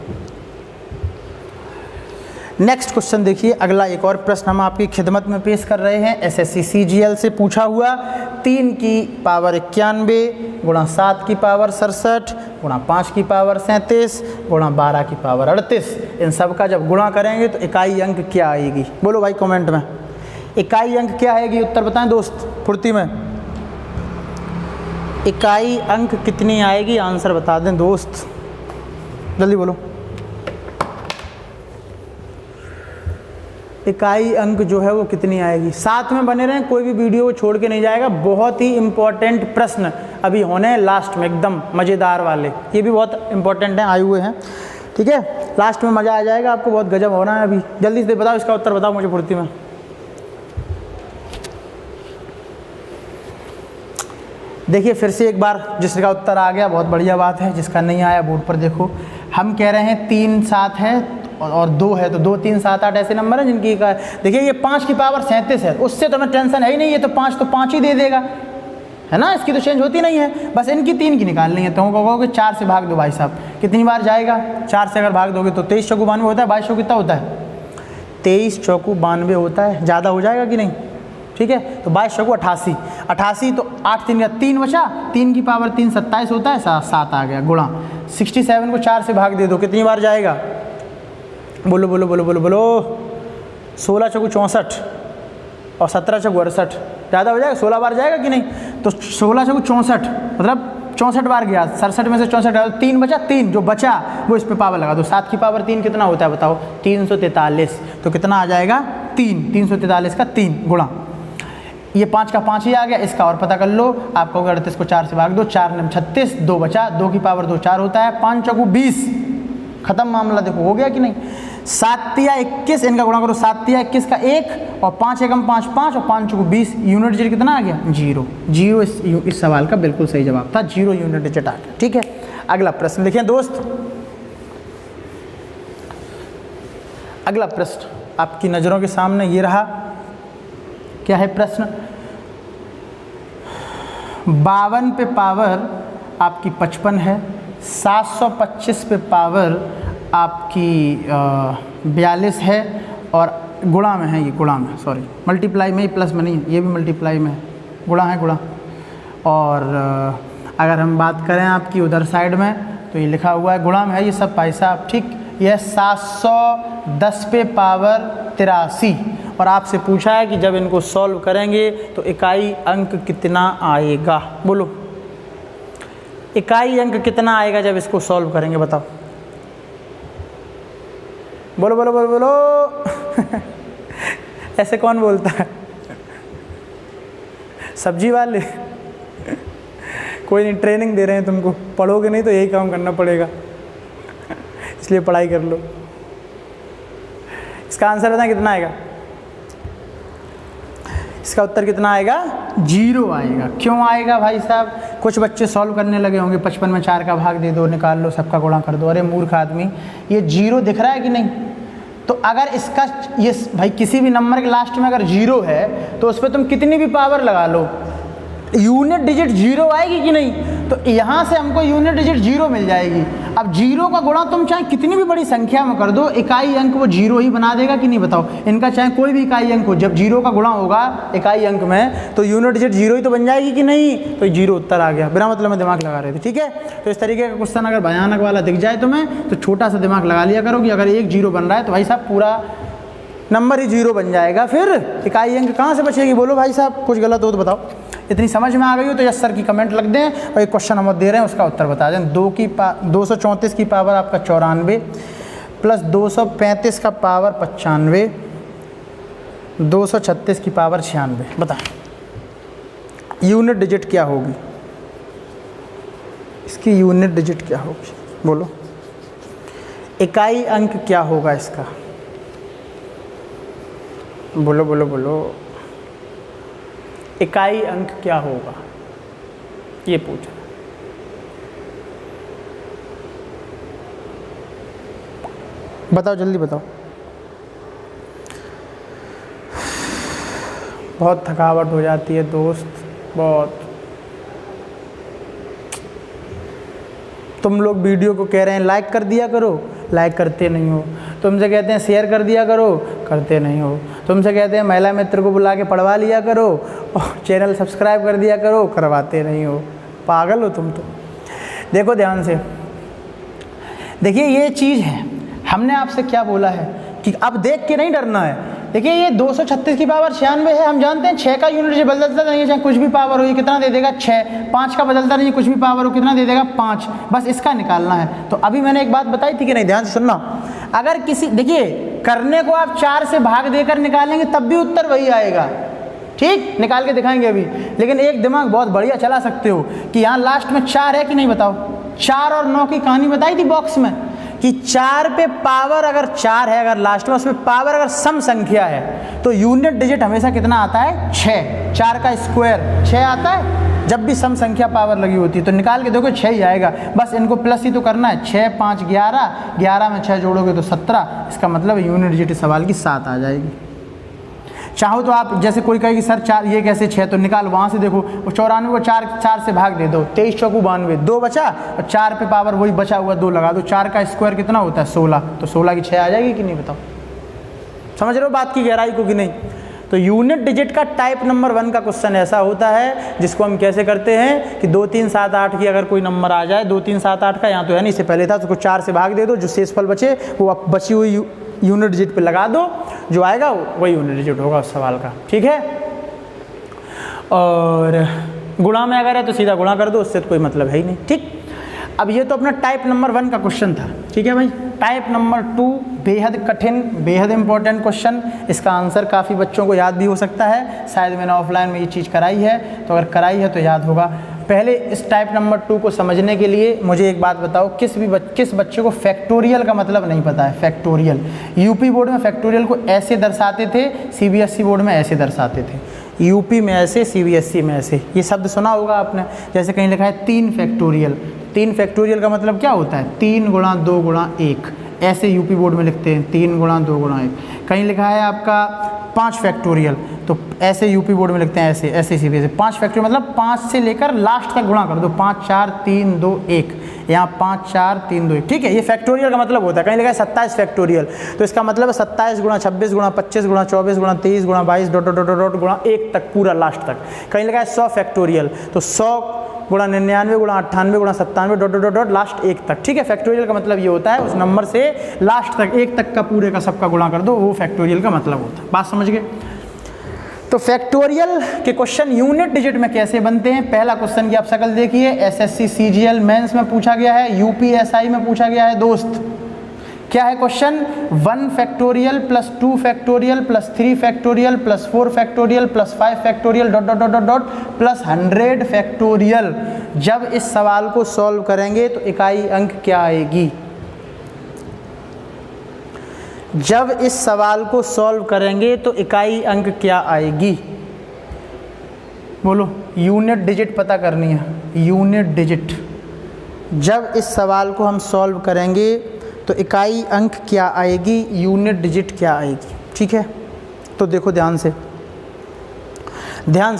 नेक्स्ट क्वेश्चन देखिए। अगला एक और प्रश्न हम आपकी खिदमत में पेश कर रहे हैं, एसएससी सीजीएल से पूछा हुआ। 3 की पावर 91 गुणा 7 की पावर 67 गुणा 5 की पावर 37 गुणा 12 की पावर 38, इन सब का जब गुणा करेंगे तो इकाई अंक क्या आएगी? बोलो भाई कमेंट में, इकाई अंक क्या आएगी? उत्तर बताएं दोस्त फुर्ती में, इकाई अंक कितनी आएगी? आंसर बता दें दोस्त, जल्दी बोलो। इकाई अंक जो है वो कितनी आएगी? साथ में बने रहें, कोई भी वीडियो को छोड़ के नहीं जाएगा, बहुत ही इंपॉर्टेंट प्रश्न अभी होने हैं लास्ट में, एकदम मज़ेदार वाले, ये भी बहुत इंपॉर्टेंट हैं, आए हुए हैं। ठीक है, लास्ट में मज़ा आ जाएगा आपको, बहुत गजब होना है। अभी जल्दी से बताओ, इसका उत्तर बताओ मुझे फुर्ती में। देखिए फिर से एक बार, जिसका उत्तर आ गया बहुत बढ़िया बात है, जिसका नहीं आया बोर्ड पर देखो। हम कह रहे हैं 3 7 है और 2 है, तो 2 3 7 8 ऐसे नंबर हैं जिनकी का, देखिए ये 5 की पावर 37 है, उससे तो हमें टेंशन है ही नहीं, ये तो 5 ही दे देगा, है ना, इसकी तो चेंज होती नहीं है, बस इनकी 3 की निकालनी है। तो हम कहोगे 4 से भाग दो भाई साहब, कितनी बार जाएगा, 4 से अगर भाग दोगे तो 23 चौकू 92 होता है, 22 चौकू कितना होता है, 23 चौकू 92 होता है, ज़्यादा हो जाएगा कि नहीं, ठीक है। तो 22 चौकू 88, 88 तो 8 3 का 3 बचा, 3 की पावर 3 27 होता है, 7 आ गया गुणा 67 को 4 से भाग दे दो, कितनी बार जाएगा, बोलो बोलो बोलो बोलो बोलो, 16 चौकू 64 और 17 चौकू 68, ज़्यादा हो जाएगा, 16 बार जाएगा कि नहीं। तो 16 चौकू 64 मतलब 64 बार गया, 67 में से 64 3 बचा, 3 जो बचा वो इस पे पावर लगा दो, 7 की पावर 3 कितना होता है बताओ, 343, तो कितना आ जाएगा 343 का 3 गुणा, ये 5 का 5 ही आ गया, इसका और पता कर लो, आप कहोगे 38 को 4 से भाग दो, 4 9 36, 2 बचा, 2 की पावर 2 4 होता है, 5 चौकू 20, खत्म मामला, देखो हो गया कि नहीं। 7 तिया 21, इनका गुणा करो, 7 तिया 21 का 1 और 5 एकम 5 5 और 5 चौकू 20, यूनिट डिजिट कितना आ गया, 0 इस सवाल का बिल्कुल सही जवाब था, 0 यूनिट डिजिट आ गया, ठीक है। अगला प्रश्न देखिए दोस्त, अगला प्रश्न आपकी नज़रों के सामने ये रहा, क्या है प्रश्न, 52 पे पावर आपकी 55 है, 725 पे पावर आपकी 42 है, और गुणा में है, ये गुणा में, सॉरी मल्टीप्लाई में, प्लस में नहीं, ये भी मल्टीप्लाई में है, गुणा है गुणा। और अगर हम बात करें आपकी उधर साइड में तो ये लिखा हुआ है गुणा में है ये सब भाई साहब, ठीक। यह 710 पे पावर 83, और आपसे पूछा है कि जब इनको सॉल्व करेंगे तो इकाई अंक कितना आएगा, बोलो इकाई अंक कितना आएगा जब इसको सॉल्व करेंगे, बताओ, बोलो बोलो बोलो बोलो ऐसे कौन बोलता है, सब्जी वाले कोई नहीं, ट्रेनिंग दे रहे हैं तुमको, पढ़ोगे नहीं तो यही काम करना पड़ेगा, इसलिए पढ़ाई कर लो। इसका आंसर बताएं कितना आएगा, इसका उत्तर कितना आएगा, 0 आएगा। क्यों आएगा भाई साहब, कुछ बच्चे सॉल्व करने लगे होंगे, 55 में 4 का भाग दे दो, निकाल लो, सबका गुणा कर दो, अरे मूर्ख आदमी, ये 0 दिख रहा है कि नहीं, तो अगर इसका ये भाई किसी भी नंबर के लास्ट में अगर 0 है तो उस पर तुम कितनी भी पावर लगा लो, यूनिट डिजिट 0 आएगी कि नहीं, तो यहाँ से हमको यूनिट डिजिट 0 मिल जाएगी। अब 0 का गुणा तुम चाहे कितनी भी बड़ी संख्या में कर दो, इकाई अंक वो 0 ही बना देगा कि नहीं, बताओ, इनका चाहे कोई भी इकाई अंक हो, जब 0 का गुणा होगा इकाई अंक में तो यूनिट डिजिट 0 ही तो बन जाएगी कि नहीं, तो 0 उत्तर आ गया, बिना मतलब में दिमाग लगा रहे थे, ठीक है। तो इस तरीके का क्वेश्चन अगर भयानक वाला दिख जाए तुम्हें तो छोटा सा दिमाग लगा लिया करो कि अगर एक 0 बन रहा है तो भाई साहब पूरा नंबर ही 0 बन जाएगा, फिर इकाई अंक कहाँ से बचेगी, बोलो भाई साहब, कुछ गलत हो तो बताओ। इतनी समझ में आ गई हो तो यस सर की कमेंट लग दें, और एक क्वेश्चन हम दे रहे हैं उसका उत्तर बता दें। 234 की पावर आपका 94 प्लस 235 का पावर 95, 236 की पावर 96, बताएं यूनिट डिजिट क्या होगी, इसकी यूनिट डिजिट क्या होगी, बोलो इकाई अंक क्या होगा इसका, बोलो बोलो बोलो, इकाई अंक क्या होगा, ये पूछा। बताओ जल्दी बताओ, बहुत थकावट हो जाती है दोस्त, बहुत। तुम लोग वीडियो को कह रहे हैं लाइक कर दिया करो, लाइक करते नहीं हो, तुमसे कहते हैं शेयर कर दिया करो, करते नहीं हो, तुमसे कहते हैं महिला मित्र को बुला के पढ़वा लिया करो और चैनल सब्सक्राइब कर दिया करो, करवाते नहीं हो, पागल हो तुम तो। देखो ध्यान से, देखिए ये चीज़ है, हमने आपसे क्या बोला है कि अब देख के नहीं डरना है। देखिए ये 236 की पावर 96 है, हम जानते हैं 6 का यूनिट जो बदलता नहीं है, चाहे कुछ भी पावर हो, ये कितना दे देगा 6, 5 का बदलता नहीं है, कुछ भी पावर हो कितना दे देगा 5, बस इसका निकालना है। तो अभी मैंने एक बात बताई थी कि नहीं, ध्यान से सुनना, अगर किसी, देखिए करने को आप 4 से भाग देकर निकालेंगे तब भी उत्तर वही आएगा, ठीक, निकाल के दिखाएंगे अभी। लेकिन एक दिमाग बहुत बढ़िया चला सकते हो कि यहाँ लास्ट में 4 है कि नहीं, बताओ, 4 और 9 की कहानी बताई थी बॉक्स में कि 4 पे पावर अगर 4 है, अगर लास्ट में उसमें पावर अगर सम संख्या है तो यूनिट डिजिट हमेशा कितना आता है, 6, 4 का स्क्वायर 6 आता है, जब भी सम संख्या पावर लगी होती है तो निकाल के देखो 6 ही आएगा, बस इनको प्लस ही तो करना है। 6 5 11, 11 में 6 जोड़ोगे तो 17, इसका मतलब यूनिट डिजिट सवाल की 7 आ जाएगी। चाहो तो आप जैसे कोई कहे कि सर 4 ये कैसे 6, तो निकाल वहाँ से देखो, 94 को 4 से भाग दे दो, 23 चौकू 92, 2 बचा और 4 पे पावर वही बचा हुआ 2 लगा दो, 4 का स्क्वायर कितना होता है 16, तो 16 की 6 आ जाएगी कि नहीं बताओ। समझ रहे हो बात की गहराई को कि नहीं। तो यूनिट डिजिट का टाइप नंबर 1 का क्वेश्चन ऐसा होता है जिसको हम कैसे करते हैं कि 2 3 7 8 की अगर कोई नंबर आ जाए, 2 3 7 8 का यहाँ तो है नहीं, इससे पहले था, तो उसको 4 से भाग दे दो, जो शेषफल बचे वो बची हुई यूनिट डिजिट पे लगा दो, जो आएगा वही यूनिट डिजिट होगा उस सवाल का, ठीक है। और गुणा में अगर है तो सीधा गुणा कर दो, उससे तो कोई मतलब है ही नहीं, ठीक। अब ये तो अपना टाइप नंबर 1 का क्वेश्चन था, ठीक है भाई। टाइप नंबर 2 बेहद कठिन, बेहद इंपॉर्टेंट क्वेश्चन, इसका आंसर काफ़ी बच्चों को याद भी हो सकता है, शायद मैंने ऑफलाइन में ये चीज़ कराई है, तो अगर कराई है तो याद होगा। पहले इस टाइप नंबर 2 को समझने के लिए मुझे एक बात बताओ, किस बच्चे को फैक्टोरियल का मतलब नहीं पता है। फैक्टोरियल यूपी बोर्ड में फैक्टोरियल को ऐसे दर्शाते थे, सीबीएसई बोर्ड में ऐसे दर्शाते थे। यूपी में ऐसे, सीबीएसई में ऐसे। ये शब्द सुना होगा आपने, जैसे कहीं लिखा है 3 फैक्टोरियल। 3 फैक्टोरियल का मतलब क्या होता है, 3 गुणा 2 गुणा 1, ऐसे यूपी बोर्ड में लिखते हैं 3 गुणा 2 गुणा 1। कहीं लिखा है आपका 5 फैक्टोरियल, तो ऐसे यूपी बोर्ड में लिखते हैं ऐसे, ऐसे सीबीएसई। 5 फैक्टोरियल मतलब 5 से लेकर लास्ट तक गुणा कर दो, 5 4 3 2 1, यहाँ 5 4 3 2 1, ठीक है। ये फैक्टोरियल का मतलब होता है। कहीं लिखा है 27 फैक्टोरियल, तो इसका मतलब है 27 गुणा 26 गुणा 25 गुणा 24 गुणा 23 गुणा 22 डॉट डॉट डॉट डॉट गुणा 1 तक, पूरा लास्ट तक। कहीं लिखा है 100 फैक्टोरियल, तो 100 गुणा 99 गुणा 98 गुणा 97 डॉट डॉट डॉट लास्ट 1 तक, ठीक है। फैक्टोरियल का मतलब ये होता है उस नंबर से लास्ट तक 1 तक का पूरे का सबका गुणा कर दो, वो फैक्टोरियल का मतलब होता है। बात समझ गए। तो फैक्टोरियल के क्वेश्चन यूनिट डिजिट में कैसे बनते हैं, पहला क्वेश्चन की आप शक्ल देखिए, एसएससी सीजीएल मेंस में पूछा गया है, यूपीएसआई में पूछा गया है दोस्त। क्या है question, 1 factorial plus 2 factorial plus 3 factorial plus 4 factorial plus 5 factorial dot dot dot dot plus 100 factorial. जब इस सवाल को सॉल्व करेंगे तो इकाई अंक क्या आएगी, जब इस सवाल को सॉल्व करेंगे तो इकाई अंक क्या आएगी, बोलो। यूनिट डिजिट पता करनी है, यूनिट डिजिट। जब इस सवाल को हम सॉल्व करेंगे तो इकाई अंक क्या आएगी, यूनिट डिजिट क्या आएगी, ठीक है। तो देखो ध्यान से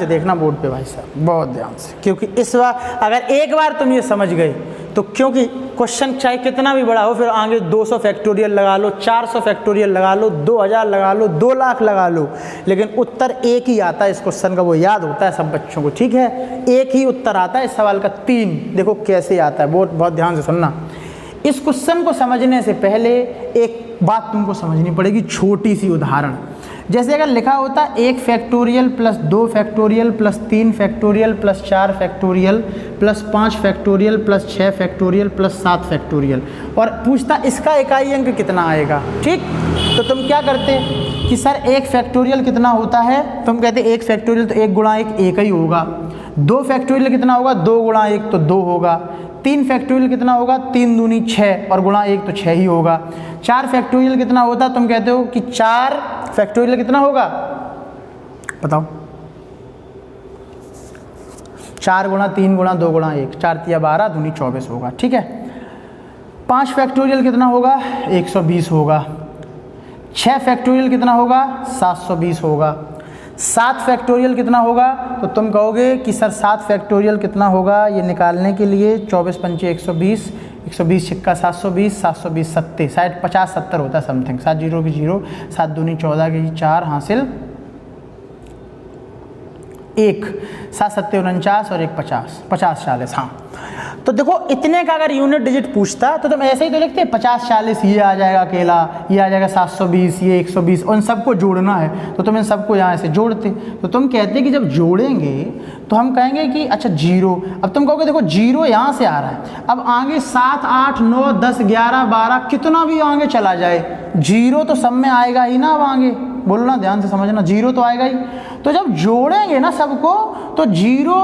देखना बोर्ड पे भाई साहब, बहुत ध्यान से, क्योंकि इस बार अगर एक बार तुम ये समझ गए तो, क्योंकि क्वेश्चन चाहे कितना भी बड़ा हो, फिर आगे 200 फैक्टोरियल लगा लो, 400 फैक्टोरियल लगा लो, 2000 लगा लो, 2 लाख लगा लो, लेकिन उत्तर एक ही आता है इस क्वेश्चन का, वो याद होता है सब बच्चों को, ठीक है। एक ही उत्तर आता है इस सवाल का, 3। देखो कैसे आता है, बहुत ध्यान से सुनना। इस क्वेश्चन को समझने से पहले एक बात तुमको समझनी पड़ेगी, छोटी सी उदाहरण। जैसे अगर लिखा होता 1 factorial plus 2 factorial plus 3 factorial plus 4 factorial plus 5 factorial plus 6 factorial plus 7 factorial, और पूछता इसका इकाई अंक कितना आएगा, ठीक। तो तुम क्या करते कि सर 1 फैक्टोरियल कितना होता है, तुम कहते 1 फैक्टोरियल तो 1 गुणा 1 1 ही होगा। 2 फैक्टोरियल कितना होगा, 2 गुणा 1 तो 2 होगा। 3 फैक्टोरियल कितना होगा, 3 दूनी 6 और गुणा 1 तो 6 ही होगा। 4 फैक्टोरियल कितना होता, तुम कहते हो कि 4 फैक्टोरियल कितना होगा, बताओ। 4 गुणा 3 गुणा 2 गुणा 1, 4 तिया 12 दूनी 24 होगा, ठीक है। 5 फैक्टोरियल कितना होगा, 120 होगा। 6 फैक्टोरियल कितना होगा, 720 होगा। 7 फैक्टोरियल कितना होगा, तो तुम कहोगे कि सर 7 फैक्टोरियल कितना होगा, ये निकालने के लिए 24 पंचे 120, 120 छिक्का 720, 720 70, शायद 50 70 होता है समथिंग। 7 जीरो की 0, 7 दूनी 14 की 4 हासिल 1, 7 सत्ते 49 और 1 50, 50 40, हाँ। तो देखो इतने का अगर यूनिट डिजिट पूछता तो तुम ऐसे ही तो लिखते 50 40, ये आ जाएगा अकेला, ये आ जाएगा 720, ये 120, और इन सबको जोड़ना है तो तुम इन सबको यहाँ से जोड़ते। तो तुम कहते कि जब जोड़ेंगे तो हम कहेंगे कि अच्छा 0, अब तुम कहोगे देखो 0 यहाँ से आ रहा है, अब आगे 7 8 9 10 11 12 कितना भी आगे चला जाए 0 तो सब में आएगा ही ना। अब आगे बोलना, ध्यान से समझना, 0 तो आएगा ही। तो जब जोड़ेंगे ना सबको तो 0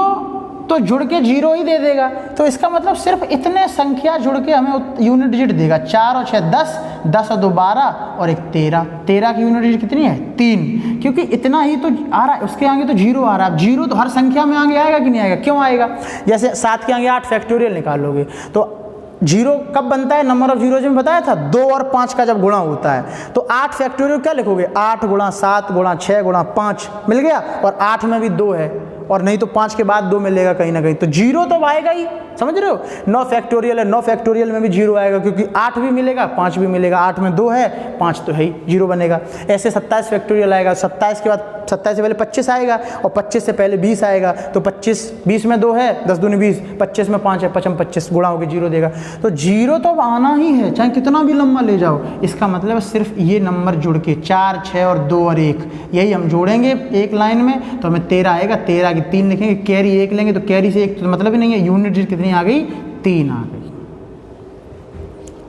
तो जुड़ के 0 ही दे देगा। तो इसका मतलब सिर्फ इतने संख्या जुड़ के हमें यूनिट डिजिट देगा। 4 और 6 10, 10 और 2 12 और एक 13। 13 की यूनिट डिजिट कितनी है? 3, क्योंकि इतना ही तो आ रहा है, उसके आगे तो 0 आ रहा है। 0 तो हर संख्या में आगे आएगा कि नहीं आएगा? क्यों आएगा? जैसे 7 के आगे 8 फैक्टोरियल निकालोगे तो 0 कब बनता है? नंबर ऑफ जीरोज में बताया था, 2 और 5 का जब गुणा होता है। तो 8 फैक्टोरियल क्या लिखोगे? 8 गुणा 7 गुणा 6 गुणा 5 मिल गया, और 8 में भी 2 है, और नहीं तो 5 के बाद 2 मिलेगा कहीं ना कहीं, तो 0 तो आएगा ही। समझ रहे हो? 9 फैक्टोरियल है, 9 फैक्टोरियल में भी 0 आएगा, क्योंकि 8 भी मिलेगा 5 भी मिलेगा। 8 में 2 है, 5 तो है ही, 0 बनेगा। ऐसे 27 फैक्टोरियल आएगा, 27 के बाद 27 से पहले 25 आएगा, और 25 से पहले 20 आएगा, तो 25 20 में 2 है, 10 दूनी 20, 25 में 5 है, 25 गुणा होकर 0 देगा। तो 0 तो अब आना ही है, चाहे कितना भी लंबा ले जाओ। इसका मतलब सिर्फ ये नंबर जुड़ के 4 6 और 2 और 1, यही हम जोड़ेंगे एक लाइन में, तो हमें 13 आएगा। 13 की 3 लिखेंगे, कैरी 1 लेंगे, तो कैरी से 1 तो मतलब ही नहीं है। यूनिट डिजिट कितनी आ गई? 3 आ गई।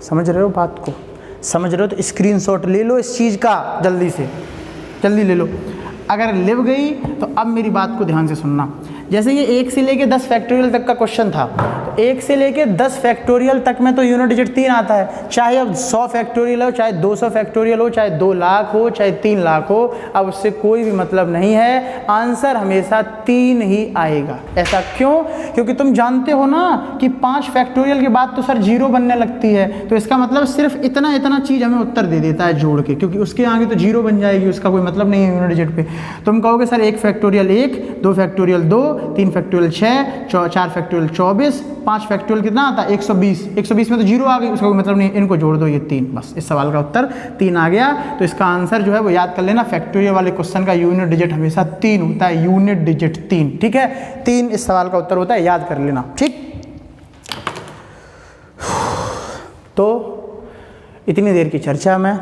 समझ रहे हो बात को? समझ रहे हो? तो स्क्रीनशॉट ले लो इस चीज़ का, जल्दी से जल्दी ले लो। अगर लिव गई तो अब मेरी बात को ध्यान से सुनना। जैसे ये 1 से लेके 10 फैक्टोरियल तक का क्वेश्चन था, तो 1 से लेके 10 फैक्टोरियल तक में तो यूनिट डिजिट 3 आता है। चाहे अब 100 फैक्टोरियल हो, चाहे 200 फैक्टोरियल हो, चाहे 2 लाख हो, चाहे 3 लाख हो, अब उससे कोई भी मतलब नहीं है, आंसर हमेशा 3 ही आएगा। ऐसा क्यों? क्योंकि तुम जानते हो ना कि 5 फैक्टोरियल के बाद तो सर 0 बनने लगती है, तो इसका मतलब सिर्फ इतना इतना चीज़ हमें उत्तर दे देता है जोड़ के, क्योंकि उसके आगे तो 0 बन जाएगी, उसका कोई मतलब नहीं है यूनिट डिजिट पे। तुम कहोगे sir 1 factorial 1, 2 factorial 2, 3 factorial 6, 4 factorial 24, 5 factorial कितना आता है? 120। 120 में तो 0 आ गई, उसका कोई मतलब नहीं, इनको जोड़ दो, ये 3। बस इस सवाल का उत्तर 3 आ गया। तो इसका आंसर जो है वो याद कर लेना, फैक्टोरियल वाले क्वेश्चन का यूनिट डिजिट हमेशा 3 होता है, यूनिट डिजिट 3। ठीक है, 3 इस सवाल का उत्तर होता है, याद कर लेना। ठीक, तो इतनी देर की चर्चा में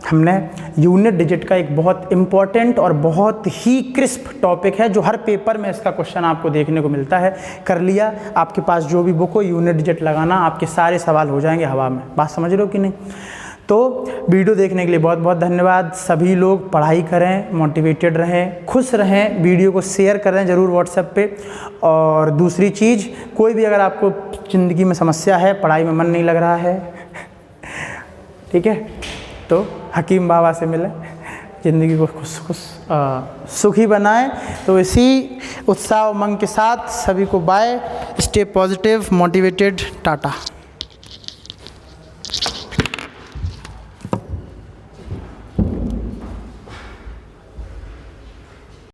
हमने यूनिट डिजिट का एक बहुत इम्पॉर्टेंट और बहुत ही क्रिस्प टॉपिक है, जो हर पेपर में इसका क्वेश्चन आपको देखने को मिलता है, कर लिया। आपके पास जो भी बुक हो, यूनिट डिजिट लगाना, आपके सारे सवाल हो जाएंगे हवा में। बात समझ रहे हो कि नहीं? तो वीडियो देखने के लिए बहुत बहुत धन्यवाद। सभी लोग पढ़ाई करें, मोटिवेटेड रहें, खुश रहें, वीडियो को शेयर करें ज़रूर व्हाट्सएप पे। और दूसरी चीज़, कोई भी अगर आपको ज़िंदगी में समस्या है, पढ़ाई में मन नहीं लग रहा है, ठीक है, तो हकीम बाबा से मिलें, ज़िंदगी को सुखी बनाएं। तो इसी उत्साह उमंग के साथ सभी को bye, stay positive, motivated, Tata.